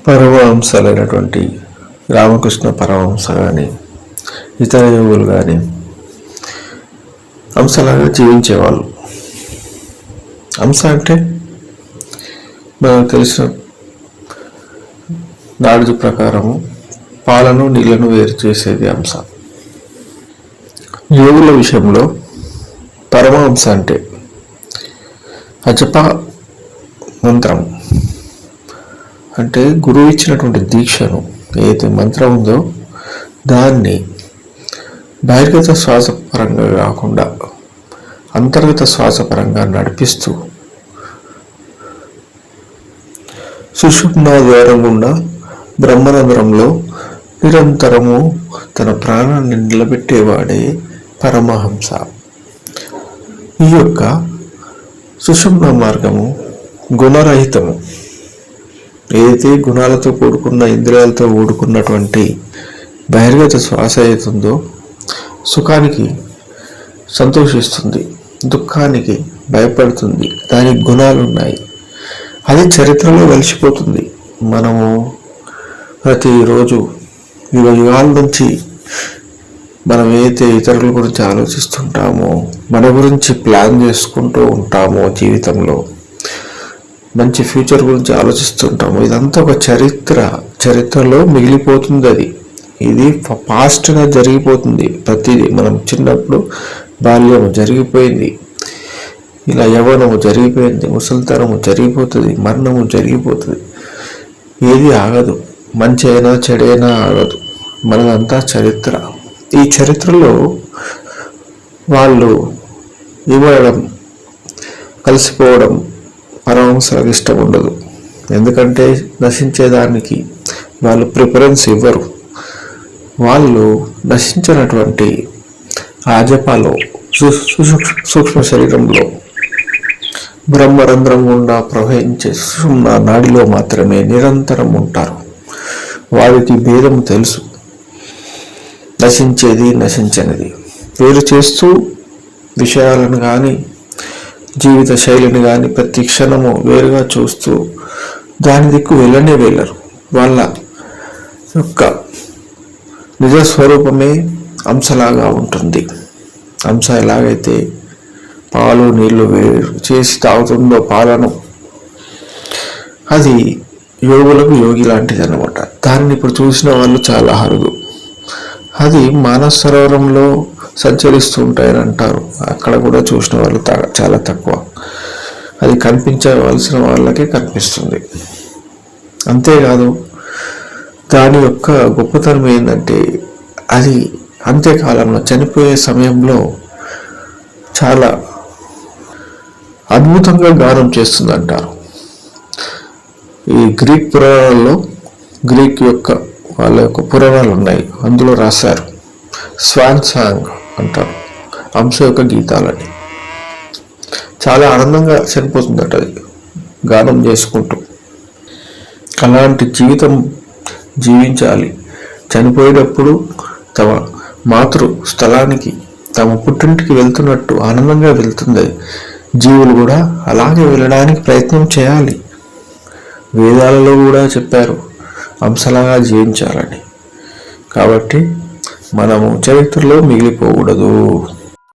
పరమహంసలైనటువంటి రామకృష్ణ పరమహంస కానీ ఇతర యోగులు కానీ హంసలాగా జీవించేవాళ్ళు. హంస అంటే మనకు తెలిసిన నాడుజు ప్రకారము పాలను నీళ్లను వేరు చేసేది హంస. యోగుల విషయంలో పరమహంస అంటే అజప మంత్రం అంటే గురువు ఇచ్చినటువంటి దీక్షను ఏదైతే మంత్రం ఉందో దాన్ని బహిర్గత శ్వాసపరంగా కాకుండా అంతర్గత శ్వాసపరంగా నడిపిస్తూ సుషుమ్నా ద్వారం గుండా బ్రహ్మరంధ్రంలో నిరంతరము తన ప్రాణాన్ని నిలబెట్టేవాడే పరమహంస. ఈ యొక్క సుషుమ్నా మార్గము గుణరహితము. ఏదైతే గుణాలతో కూడుకున్న ఇంద్రియాలతో కూడుకున్నటువంటి బహిర్గత శ్వాస అవుతుందో సుఖానికి సంతోషిస్తుంది, దుఃఖానికి భయపడుతుంది, దానికి గుణాలు ఉన్నాయి. అది చరిత్రలో కలిసిపోతుంది. మనము ప్రతిరోజు యుగాల నుంచి మనం ఏదైతే ఇతరుల గురించి ఆలోచిస్తుంటామో, మన గురించి ప్లాన్ చేసుకుంటూ ఉంటామో, జీవితంలో మంచి ఫ్యూచర్ గురించి ఆలోచిస్తుంటాము, ఇదంతా ఒక చరిత్రలో మిగిలిపోతుంది. ఇది ఫాస్ట్గా జరిగిపోతుంది. ప్రతిదీ మనం చిన్నప్పుడు బాల్యము జరిగిపోయింది, ఇలా యవ్వనము జరిగిపోయింది, ముసలితనము జరిగిపోతుంది, మరణము జరిగిపోతుంది. ఏది ఆగదు, మంచి అయినా చెడైనా ఆగదు. మనదంతా చరిత్ర. ఈ చరిత్రలో వాళ్ళు ఇవ్వడం, కలిసిపోవడం పరమహంసలకు ఇష్టం ఉండదు. ఎందుకంటే నశించేదానికి వాళ్ళు ప్రిఫరెన్స్ ఇవ్వరు. వాళ్ళు నశించినటువంటి ఆ జపాలో సూక్ష్మ శరీరంలో బ్రహ్మరంధ్రం గుండా ప్రవహించే సుషుమ్నా నాడిలో మాత్రమే నిరంతరం ఉంటారు. వారికి భేదము తెలుసు, నశించేది నశించనిది వేరు చేస్తూ విషయాలను కానీ జీవిత శైలిని కానీ ప్రతి క్షణము వేరుగా చూస్తూ దాని దిక్కు వెళ్ళరు. వాళ్ళ యొక్క నిజస్వరూపమే హంసలాగా ఉంటుంది. హంస ఎలాగైతే పాలు నీళ్లు వేరు చేసి తాగుతుందో పాలను, అది యోగులకు యోగి లాంటిది అన్నమాట. దాన్ని ఇప్పుడు చూసిన వాళ్ళు చాలా అరుదు. అది మానస సరోవరంలో సంచరిస్తూ ఉంటాయని అంటారు. అక్కడ కూడా చూసిన వాళ్ళు చాలా తక్కువ. అది కనిపించవలసిన వాళ్ళకే కనిపిస్తుంది. అంతేకాదు, దాని యొక్క గొప్పతనం ఏంటంటే అది అంత్యకాలంలో చనిపోయే సమయంలో చాలా అద్భుతంగా గానం చేస్తుంది అంటారు. ఈ గ్రీక్ పురాణాల్లో గ్రీక్ యొక్క వాళ్ళ యొక్క పురాణాలు ఉన్నాయి, అందులో రాశారు. స్వాన్ సాంగ్ అంటారు, హంస యొక్క గీతాలని. చాలా ఆనందంగా చనిపోతుందట అది గానం చేసుకుంటూ. అలాంటి జీవితం జీవించాలి. చనిపోయేటప్పుడు తమ మాతృ స్థలానికి, తమ పుట్టింటికి వెళ్తున్నట్టు ఆనందంగా వెళ్తుంది. జీవులు కూడా అలాగే వెళ్ళడానికి ప్రయత్నం చేయాలి. వేదాలలో కూడా చెప్పారు హంసలాగా జీవించాలని. కాబట్టి మనము చరిత్రలో మిగిలిపోకూడదు.